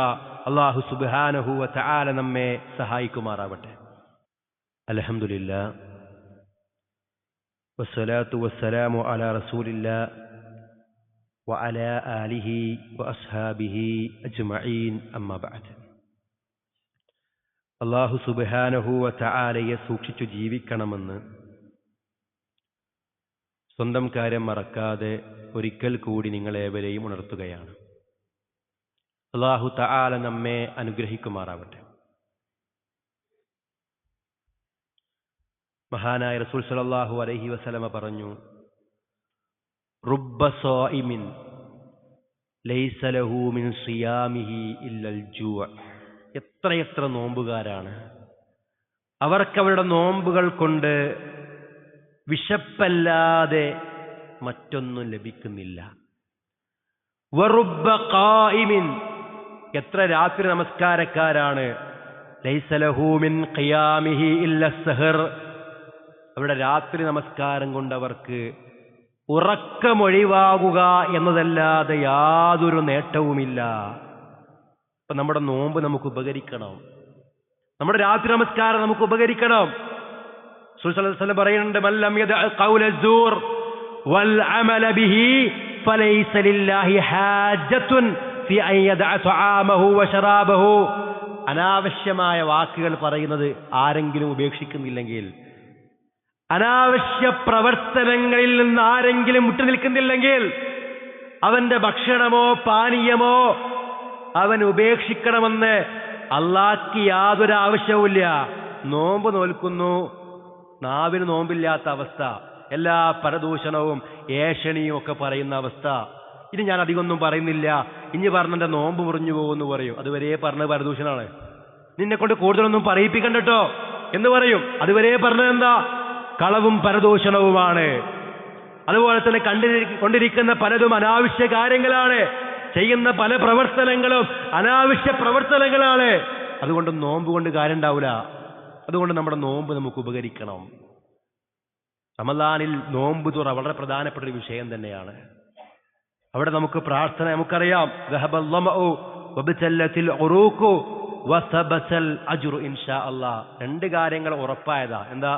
അല്ലാഹു സുബ്ഹാനഹു വ തആല നമ്മെ സഹായിക്കുമാറാവട്ടെ. അൽഹംദുലില്ലാഹ് വസ്സലാത്തു വസ്സലാമു അലാ റസൂലില്ലാഹ് വഅലാ ആലിഹി വഅസ്ഹാബിഹി അജ്മഈൻ, അമ്മാ ബഅദ്. അല്ലാഹു സുബ്ഹാനഹു വ തആലയെ സൂക്ഷിച്ചു ജീവിക്കണമെന്ന് സ്വന്തം കാര്യം മറക്കാതെ ഒരിക്കൽ കൂടി നിങ്ങളേവരെയും ഉണർത്തുകയാണ്. അല്ലാഹു തആല നമ്മെ അനുഗ്രഹിക്കുമാറാവട്ടെ. മഹാനായ റസൂൽ സല്ലല്ലാഹു അലൈഹി വസല്ലമ പറഞ്ഞു, റുബ്ബ സായിമിൻ ലൈസ ലഹു മിൻ സിയാമിഹി ഇല്ലൽ ജൂഅ. എത്രയെത്ര നോമ്പുകാരാണ്, അവർക്കവരുടെ നോമ്പുകൾ കൊണ്ട് വിശപ്പല്ലാതെ മറ്റൊന്നും ലഭിക്കുന്നില്ല. വറുബ്ബ ഖായിമിൻ, എത്ര രാത്രി നമസ്കാരക്കാരാണ്, ലൈസ ലഹു മിൻ ഖിയാമിഹി ഇല്ല സഹർ, അവരുടെ രാത്രി നമസ്കാരം കൊണ്ട് അവർക്ക് ഉറക്കമൊഴിവാകുക എന്നതല്ലാതെ യാതൊരു നേട്ടവുമില്ല. അപ്പൊ നമ്മുടെ നോമ്പ് നമുക്ക് ഉപകരിക്കണം, നമ്മുടെ രാത്രി നമസ്കാരം നമുക്ക് ഉപകരിക്കണം. റസൂൽ സല്ലല്ലാഹു അലൈഹി വസല്ലം പറയുന്നുണ്ട്, മല്ലം യദഅ ഖൗല അസ്സൂർ വൽ അമല ബിഹി ഫലൈസ ലില്ലാഹി ഹാജത്തുൻ ഫി അൻ യദഅ തആമഹു വശറാബഹു. അനാവശ്യമായ വാക്കുകൾ പറയുന്നത് ആരെങ്കിലും ഉപേക്ഷിക്കുന്നില്ലെങ്കിൽ, അനാവശ്യ പ്രവർത്തനങ്ങളിൽ നിന്ന് ആരെങ്കിലും വിട്ടുനിൽക്കുന്നില്ലെങ്കിൽ അവന്റെ ഭക്ഷണമോ പാനീയമോ അവൻ ഉപേക്ഷിക്കണമെന്ന് അള്ളാഹ്ക്ക് യാതൊരു ആവശ്യവുമില്ല. നോമ്പ് നോൽക്കുന്നു, നാവിന് നോമ്പില്ലാത്ത അവസ്ഥ, എല്ലാ പരദൂഷണവും ഏഷണിയും ഒക്കെ പറയുന്ന അവസ്ഥ. ഇനി ഞാൻ അധികമൊന്നും പറയുന്നില്ല, ഇനി പറഞ്ഞെന്റെ നോമ്പ് മുറിഞ്ഞു പോകുമെന്ന് പറയും. അതുവരെ പറഞ്ഞത് പരദൂഷണമാണ്. നിന്നെ കൊണ്ട് കൂടുതലൊന്നും പറയിപ്പിക്കണ്ടോ എന്ന് പറയും. അതുവരെ പറഞ്ഞത് എന്താ? കളവും പരദൂഷണവുമാണ്. അതുപോലെ തന്നെ കൊണ്ടിരിക്കുന്ന പലതും അനാവശ്യ കാര്യങ്ങളാണ്. ചെയ്യുന്ന പല പ്രവർത്തനങ്ങളും അനാവശ്യ പ്രവർത്തനങ്ങളാണ്. അതുകൊണ്ട് നോമ്പ് കൊണ്ട് കാര്യം ഉണ്ടാവില്ല. അതുകൊണ്ട് നമ്മുടെ നോമ്പ് നമുക്ക് ഉപകരിക്കണം. റമദാനിൽ നോമ്പ് തുറ വളരെ പ്രധാനപ്പെട്ട ഒരു വിഷയം തന്നെയാണ്. അവിടെ നമുക്ക് പ്രാർത്ഥന, നമുക്കറിയാം, രണ്ട് കാര്യങ്ങൾ ഉറപ്പായതാ. എന്താ?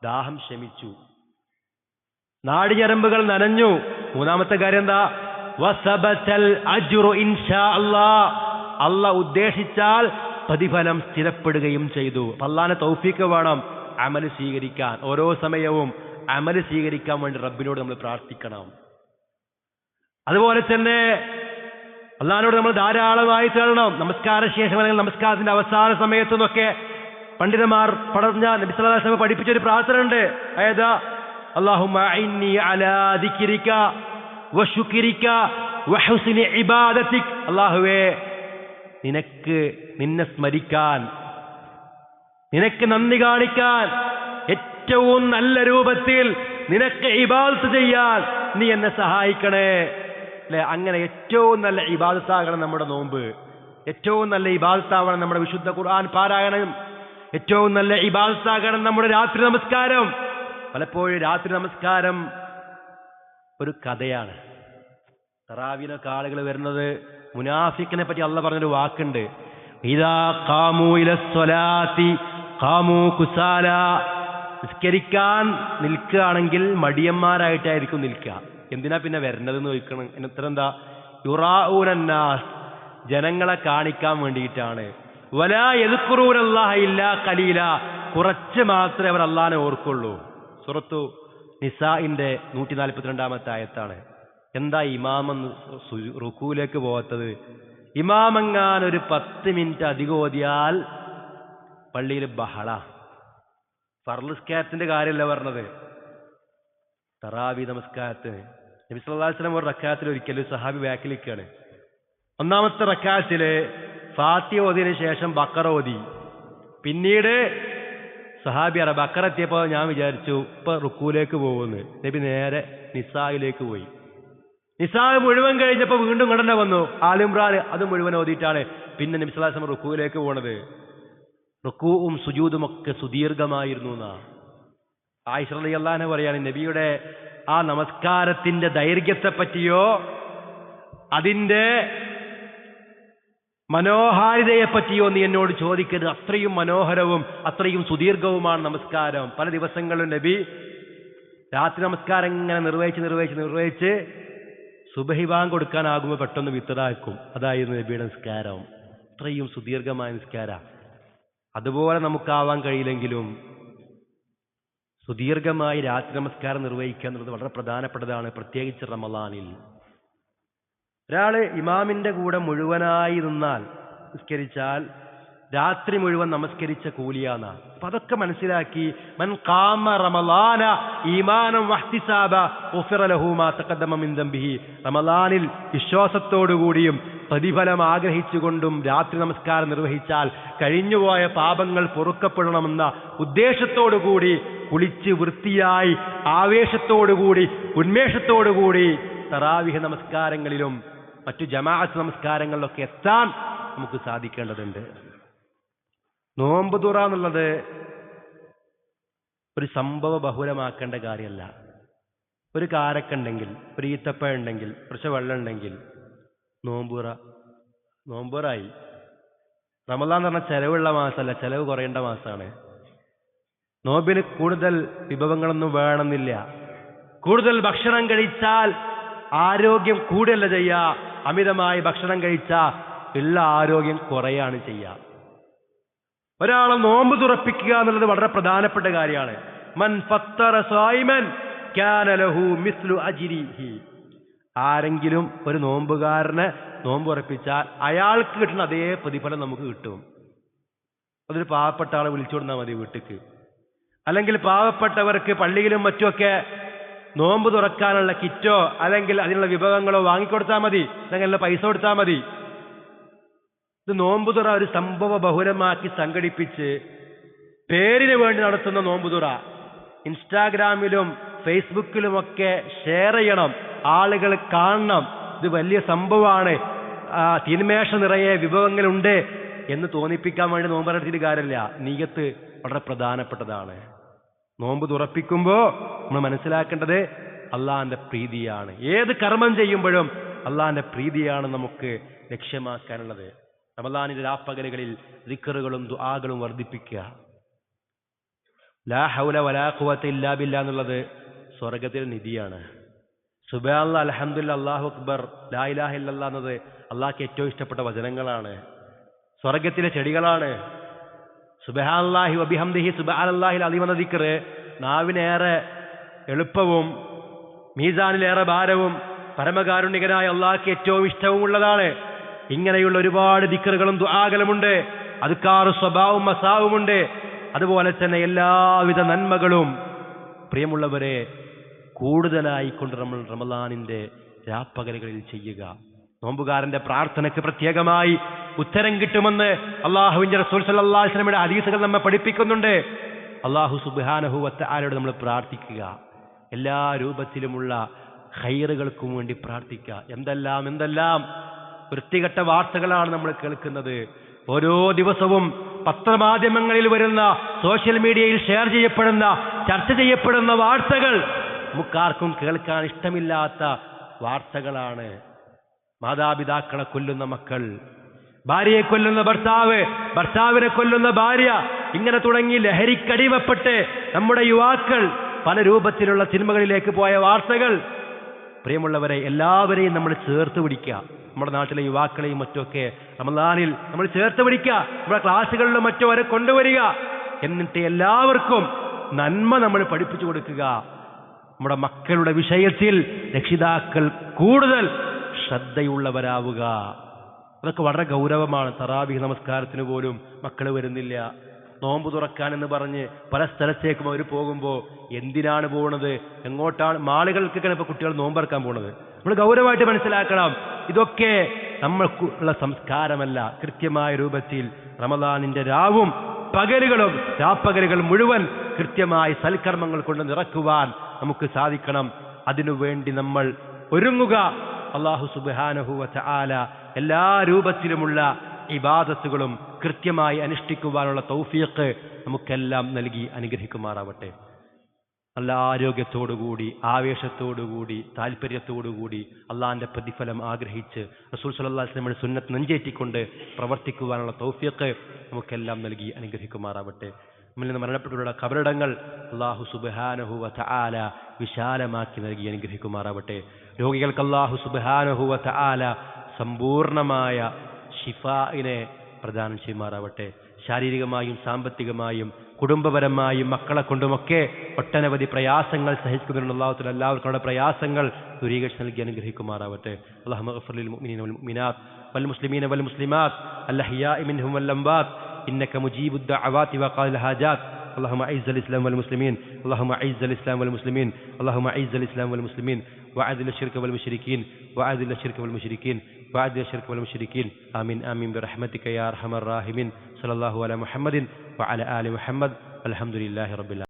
ദാഹം ശമിച്ചു, നാടിഞരമ്പുകൾ നനഞ്ഞു. മൂന്നാമത്തെ കാര്യം എന്താ? വസബതൽ അജ്റു ഇൻഷാ അല്ലാഹ്, അല്ലാഹ് ഉദ്ദേശിച്ചാൽ പ്രതിഫലം സ്ഥിരപ്പെടുകയും ചെയ്തു. അല്ലാഹുവിന്റെ തൗഫീഖ് വേണം അമൽ സ്വീകരിക്കാൻ. ഓരോ സമയവും അമൽ സ്വീകരിക്കാൻ വേണ്ടി റബ്ബിനോട് നമ്മൾ പ്രാർത്ഥിക്കണം. അതുപോലെ തന്നെ അല്ലാഹുവിനോട് നമ്മൾ ധാരാളമായി തേടണം. നമസ്കാര ശേഷം അല്ലെങ്കിൽ നമസ്കാരത്തിന്റെ അവസാന സമയത്തു നിന്നൊക്കെ പണ്ഡിതന്മാർ പറഞ്ഞ, നബി സല്ലല്ലാഹു അലൈഹി വസല്ലം പഠിപ്പിച്ച ഒരു പ്രാർത്ഥന ഉണ്ട്. അതായത് അല്ലാഹുമ്മ അഇന്നി അലാ ദിക്രിക വശുക്രിക വഹുസ്നി ഇബാദതിക്, അല്ലാഹുവേ നിന്നെ സ്മരിക്കാൻ, നിനക്ക് നന്ദി കാണിക്കാൻ, ഏറ്റവും നല്ല രൂപത്തിൽ നിനക്ക് ഇബാദത്ത് ചെയ്യാൻ നീ എന്നെ സഹായിക്കണേ. അല്ലെ, അങ്ങനെ ഏറ്റവും നല്ല ഇബാദത്താകണം നമ്മുടെ നോമ്പ്. ഏറ്റവും നല്ല ഇബാദത്താവണം നമ്മുടെ വിശുദ്ധ ഖുർആൻ പാരായണം. ഏറ്റവും നല്ല ഇബാദത്താകണം നമ്മുടെ രാത്രി നമസ്കാരം. പലപ്പോഴും രാത്രി നമസ്കാരം ഒരു കഥയാണ്. തറാവീനൊക്കെ ആളുകൾ വരുന്നത്, മുനാഫിക്കിനെ പറ്റി അള്ളാഹ് പറഞ്ഞൊരു വാക്കുണ്ട്, ഇദാ ഖാമൂ ഇലസ്സലാത്തി ഖാമൂ കുസാല, നിസ്കരിക്കാൻ നിൽക്കുകയാണെങ്കിൽ മടിയന്മാരായിട്ടായിരിക്കും നിൽക്കുക. എന്തിനാ പിന്നെ വരുന്നതെന്ന് ചോദിക്കണം. എത്ര എന്താ? യുറാഊനന്നാസ്, ജനങ്ങളെ കാണിക്കാൻ വേണ്ടിയിട്ടാണ്. വലാ യദ്കുറൂനല്ലാഹ ഇല്ലാ ഖലീല, കുറച്ച് മാത്രമേ അവർ അള്ളാഹിനെ ഓർക്കുള്ളൂ. സൂറത്തു നിസാഇന്റെ 142-ാമത്തെ ആയത്താണ്. എന്താ ഇമാമെന്ന് റുക്കൂലേക്ക് പോകാത്തത്? ഇമാമെങ്ങാൻ ഒരു 10 മിനിറ്റ് അധികം ഓതിയാൽ പള്ളിയിൽ ബഹള. ഫർള് നിസ്കാരത്തിന്റെ കാര്യമല്ല പറഞ്ഞത്, തറാവി നമസ്കാരത്തിന്. നബി സല്ലല്ലാഹു അലൈഹി വസല്ലം ഒരു റക്അത്തിൽ ഒരിക്കലും സഹാബി ബാക്കിൽ നിൽക്കുകയാണ്. ഒന്നാമത്തെ റക്അത്തില് ഫാത്തിഹ ഓതിയതിനു ശേഷം ബഖറ ഓതി. പിന്നീട് സഹാബി ബഖറ എത്തിയപ്പോൾ ഞാൻ വിചാരിച്ചു ഇപ്പൊ റുക്കൂലേക്ക് പോകുമെന്ന്. നബി നേരെ നിസായിലേക്ക് പോയി. നിസാ മുഴുവൻ കഴിഞ്ഞപ്പോൾ വീണ്ടും കടന്നെ വന്നു. ആലിമ്രാൻ അത് മുഴുവൻ ഓതിയിട്ടാണ് പിന്നെ നബി സല്ലല്ലാഹു അലൈഹി വസല്ലം റുക്കൂലേക്ക് പോണത്. റുക്കൂവും സുജൂദും ഒക്കെ സുദീർഘമായിരുന്നു എന്നാ ആയിഷ റളിയല്ലാഹു അൻഹ പറയാണ്. നബിയുടെ ആ നമസ്കാരത്തിന്റെ ദൈർഘ്യത്തെ പറ്റിയോ അതിന്റെ മനോഹാരിതയെ പറ്റിയോ നീ എന്നോട് ചോദിക്കരുത്. അത്രയും മനോഹരവും അത്രയും സുദീർഘവുമാണ് നമസ്കാരം. പല ദിവസങ്ങളിലും നബി രാത്രി നമസ്കാരം ഇങ്ങനെ നിർവഹിച്ച് സുബഹി ബാങ്ക് കൊടുക്കാനാകുമ്പോൾ പെട്ടെന്ന് വിത്തറാക്കും. അതായിരുന്നു നബിയുടെ നിസ്കാരം. അത്രയും സുദീർഘമായ നിസ്കാരം. അതുപോലെ നമുക്കാവാൻ കഴിയില്ലെങ്കിലും സുദീർഘമായി രാത്രി നമസ്കാരം നിർവഹിക്കുക എന്നുള്ളത് വളരെ പ്രധാനപ്പെട്ടതാണ്, പ്രത്യേകിച്ച് റമളാനിൽ. ഒരാള് ഇമാമിന്റെ കൂടെ മുഴുവനായി നിന്നാൽ നിസ്കരിച്ചാൽ രാത്രി മുഴുവൻ നമസ്കരിച്ച കൂലിയാന്ന. അപ്പൊ അതൊക്കെ മനസ്സിലാക്കി മൻ ഖാമ റമളാന ഈമാനം വഹ്തിസാബ ഗുഫിറ ലഹു മാ തഖദ്ദമ മിൻ ദംബിഹി, റമളാനിൽ വിശ്വാസത്തോടുകൂടിയും പ്രതിഫലം ആഗ്രഹിച്ചുകൊണ്ടും രാത്രി നമസ്കാരം നിർവഹിച്ചാൽ കഴിഞ്ഞുപോയ പാപങ്ങൾ പൊറുക്കപ്പെടണമെന്ന ഉദ്ദേശത്തോടുകൂടി കുളിച്ച് വൃത്തിയായി ആവേശത്തോടുകൂടി ഉന്മേഷത്തോടുകൂടി തറാവിഹ് നമസ്കാരങ്ങളിലും മറ്റു ജമാഅത്ത് നമസ്കാരങ്ങളിലൊക്കെ എത്താൻ നമുക്ക് സാധിക്കേണ്ടതുണ്ട്. നോമ്പ് തുറ എന്നുള്ളത് ഒരു സംഭവ ബഹുലമാക്കേണ്ട കാര്യമല്ല. ഒരു കാരക്ക ഉണ്ടെങ്കിൽ, ഒരു ഈത്തപ്പഴം ഉണ്ടെങ്കിൽ, കുറച്ച് വെള്ളം ഉണ്ടെങ്കിൽ നോമ്പുറായി. റമളാൻ എന്ന് പറഞ്ഞാൽ ചെലവുള്ള മാസമല്ല, ചെലവ് കുറയേണ്ട മാസമാണ്. നോമ്പിന് കൂടുതൽ വിഭവങ്ങളൊന്നും വേണമെന്നില്ല. കൂടുതൽ ഭക്ഷണം കഴിച്ചാൽ ആരോഗ്യം കൂടുകയല്ല ചെയ്യുക, അമിതമായി ഭക്ഷണം കഴിച്ചാൽ ഉള്ള ആരോഗ്യം കുറയാണ് ചെയ്യുക. ഒരാളെ നോമ്പ് തുറപ്പിക്കുക എന്നുള്ളത് വളരെ പ്രധാനപ്പെട്ട കാര്യമാണ്. മൻ ഫത്തറ സായിമൻ കാന ലഹു മിസ്ലു അജ്രിഹി. ആരെങ്കിലും ഒരു നോമ്പുകാരനെ നോമ്പ് ഉറപ്പിച്ചാൽ അയാൾക്ക് കിട്ടുന്ന അതേ പ്രതിഫലം നമുക്ക് കിട്ടും. അതൊരു പാവപ്പെട്ട ആളെ വിളിച്ചു കൊടുത്താൽ മതി വീട്ടിക്ക്. അല്ലെങ്കിൽ പാവപ്പെട്ടവർക്ക് പള്ളിയിലും മറ്റുമൊക്കെ നോമ്പ് തുറക്കാനുള്ള കിറ്റോ അല്ലെങ്കിൽ അതിനുള്ള വിഭവങ്ങളോ വാങ്ങിക്കൊടുത്താൽ മതി, അല്ലെങ്കിൽ പൈസ കൊടുത്താൽ മതി. ഇത് നോമ്പ് തുറ ഒരു സംഭവ ബഹുലമാക്കി സംഘടിപ്പിച്ച് പേരിന് വേണ്ടി നടത്തുന്ന നോമ്പ് തുറ ഇൻസ്റ്റാഗ്രാമിലും ഫേസ്ബുക്കിലുമൊക്കെ ഷെയർ ചെയ്യണം, ആളുകൾ കാണണം, ഇത് വലിയ സംഭവമാണ്, തീന്മേശ നിറയെ വിഭവങ്ങളുണ്ട് എന്ന് തോന്നിപ്പിക്കാൻ വേണ്ടി നോമ്പ് നടത്തിയിട്ട് കാര്യമില്ല. നീയത്ത് വളരെ പ്രധാനപ്പെട്ടതാണ്. നോമ്പ് തുറപ്പിക്കുമ്പോൾ നമ്മൾ മനസ്സിലാക്കേണ്ടത് അള്ളാഹിന്റെ പ്രീതിയാണ്. ഏത് കർമ്മം ചെയ്യുമ്പോഴും അള്ളാഹിന്റെ പ്രീതിയാണ് നമുക്ക് ലക്ഷ്യമാക്കാനുള്ളത്. റമളാനിന്റെ രാപ്പകലുകളിൽ ദിക്റുകളും ദുആകളും വർദ്ധിപ്പിക്കുക. ലാ ഹൗല വലാ ഖുവത ഇല്ലാ ബില്ലാ എന്നുള്ളത് സ്വർഗത്തിലെ നിധിയാണ്. സുബ്ഹാനല്ലാഹ്, അൽഹംദുലില്ലാഹ്, അല്ലാഹു അക്ബർ, ലാ ഇലാഹ ഇല്ലല്ലാഹ് എന്നത് അള്ളാഹ്ക്ക് ഏറ്റവും ഇഷ്ടപ്പെട്ട വചനങ്ങളാണ്, സ്വർഗത്തിലെ ചെടികളാണ്. സുബ്ഹാനല്ലാഹി വബിഹംദിഹി സുബ്ഹാനല്ലാഹിൽ അദീം എന്ന ദിക്ർ നാവിനേറെ എളുപ്പവും മീസാനിലേറെ ഭാരവും പരമകാരുണികനായ അള്ളാഹ്ക്ക് ഏറ്റവും ഇഷ്ടവുമുള്ളതാണ്. ഇങ്ങനെയുള്ള ഒരുപാട് ദിക്റുകളും ദുആകളുമുണ്ട്. അദ്കാറു സ്വബാവും മസാവുമുണ്ട്. അതുപോലെ തന്നെ എല്ലാവിധ നന്മകളും പ്രിയമുള്ളവരെ കൂടുതലായിക്കൊണ്ട് നമ്മൾ റമളാനിന്റെ രാപ്പകലുകളിൽ ചെയ്യുക. നോമ്പുകാരന്റെ പ്രാർത്ഥനയ്ക്ക് പ്രത്യേകമായി ഉത്തരം കിട്ടുമെന്ന് അല്ലാഹുവിന്റെ റസൂൽ സല്ലല്ലാഹു അലൈഹി വസല്ലമയുടെ ഹദീസുകൾ നമ്മെ പഠിപ്പിക്കുന്നുണ്ട്. അല്ലാഹു സുബ്ഹാനഹു വ തആലയോട് നമ്മൾ പ്രാർത്ഥിക്കുക. എല്ലാ രൂപത്തിലുമുള്ള ഖൈറുകൾക്കും വേണ്ടി പ്രാർത്ഥിക്കുക. എന്തെല്ലാം വൃത്തികെട്ട വാർത്തകളാണ് നമ്മൾ കേൾക്കുന്നത്. ഓരോ ദിവസവും പത്രമാധ്യമങ്ങളിൽ വരുന്ന, സോഷ്യൽ മീഡിയയിൽ ഷെയർ ചെയ്യപ്പെടുന്ന, ചർച്ച ചെയ്യപ്പെടുന്ന വാർത്തകൾ നമുക്കാർക്കും കേൾക്കാൻ ഇഷ്ടമില്ലാത്ത വാർത്തകളാണ്. മാതാപിതാക്കളെ കൊല്ലുന്ന മക്കൾ, ഭാര്യയെ കൊല്ലുന്ന ഭർത്താവ്, ഭർത്താവിനെ കൊല്ലുന്ന ഭാര്യ, ഇങ്ങനെ തുടങ്ങി ലഹരിക്കടിമപ്പെട്ട് നമ്മുടെ യുവാക്കൾ പല രൂപത്തിലുള്ള സിനിമകളിലേക്ക് പോയ വാർത്തകൾ. പ്രിയമുള്ളവരെ, എല്ലാവരെയും നമ്മൾ ചേർത്ത് പിടിക്കുക. നമ്മുടെ നാട്ടിലെ യുവാക്കളെയും മറ്റുമൊക്കെ റമളാനിൽ നമ്മൾ ചേർത്ത് പിടിക്കുക. നമ്മുടെ ക്ലാസ്സുകളിലും മറ്റോ വരെ കൊണ്ടുവരിക. എന്നിട്ട് എല്ലാവർക്കും നന്മ നമ്മൾ പഠിപ്പിച്ചു കൊടുക്കുക. നമ്മുടെ മക്കളുടെ വിഷയത്തിൽ രക്ഷിതാക്കൾ കൂടുതൽ ശ്രദ്ധയുള്ളവരാവുക. അതൊക്കെ വളരെ ഗൗരവമാണ്. തറാവീഹ് നമസ്കാരത്തിന് പോലും മക്കൾ വരുന്നില്ല. നോമ്പ് തുറക്കാൻ എന്ന് പറഞ്ഞ് പല സ്ഥലത്തേക്കും അവർ പോകുമ്പോൾ എന്തിനാണ് പോകുന്നത്, എങ്ങോട്ടാണ്? മാളുകൾക്കൊക്കെയാണ് ഇപ്പോൾ കുട്ടികൾ നോമ്പറക്കാൻ പോകുന്നത്. നമ്മൾ ഗൗരവമായിട്ട് മനസ്സിലാക്കണം, ഇതൊക്കെ നമ്മൾക്കുള്ള സംസ്കാരമല്ല. കൃത്യമായ രൂപത്തിൽ റമളാനിന്റെ രാവും പകലുകളും രാപ്പകലുകൾ മുഴുവൻ കൃത്യമായി സൽക്കർമ്മങ്ങൾ കൊണ്ട് നിറക്കുവാൻ നമുക്ക് സാധിക്കണം. അതിനുവേണ്ടി നമ്മൾ ഒരുങ്ങുക. അല്ലാഹു സുബ്ഹാനഹു വ തആല എല്ലാ രൂപത്തിലുമുള്ള ഇബാദത്തുകളും കൃത്യമായി അനുഷ്ഠിക്കുവാനുള്ള തൗഫീഖ് നമുക്കെല്ലാം നൽകി അനുഗ്രഹിക്കുമാറാവട്ടെ. നല്ല ആരോഗ്യത്തോടുകൂടി, ആവേശത്തോടുകൂടി, താല്പര്യത്തോടുകൂടി അള്ളാഹിന്റെ പ്രതിഫലം ആഗ്രഹിച്ച് റസൂൽ സല്ലല്ലാഹു അലൈഹി വസല്ലമയുടെ സുന്നത്ത് നെഞ്ചേറ്റിക്കൊണ്ട് പ്രവർത്തിക്കുവാനുള്ള തൗഫീഖ് നമുക്കെല്ലാം നൽകി അനുഗ്രഹിക്കുമാറാവട്ടെ. നമ്മിൽ നിന്ന് മരണപ്പെട്ടവരുടെ ഖബറിടങ്ങൾ അല്ലാഹു സുബ്ഹാനഹു വ തആല വിശാലമാക്കി നൽകി അനുഗ്രഹിക്കുമാറാവട്ടെ. രോഗികൾക്ക് അല്ലാഹു സുബ്ഹാനഹു വ തആല സമ്പൂർണമായ ഷിഫാഇനെ പ്രദാനം ചെയ്യുമാറാവട്ടെ. ശാരീരികമായും സാമ്പത്തികമായും കുടുംബപരമായും മക്കളെ കൊണ്ടുമൊക്കെ ഒട്ടനവധി പ്രയാസങ്ങൾ സഹിക്കുന്നതിനുള്ള അല്ലാഹു തആല എല്ലാവർക്കും പ്രയാസങ്ങൾ ദൂരീകരിച്ച് നൽകി അനുഗ്രഹിക്കുമാറാവട്ടെ. അല്ലാഹുമ്മ ഗ്ഫിർ ലിൽ മുഅ്മിനീന വൽ മുഅ്മിനാത്ത് വൽ മുസ്ലിമീന വൽ മുസ്ലിമാത്ത് അൽഹയാഇ മിൻഹും വൽ അംവാത്ത് ഇന്നക മുജീബുദ് ദഅവാതി വഖാദിൽ ഹാജാത്ത്. اللهم اعز الاسلام والمسلمين، اللهم اعز الاسلام والمسلمين، اللهم اعز الاسلام والمسلمين واذل الشرك والمشركين، واذل الشرك والمشركين، واذل الشرك والمشركين. آمين آمين برحمتك يا ارحم الراحمين. صلى الله على محمد وعلى آل محمد. الحمد لله رب العالمين.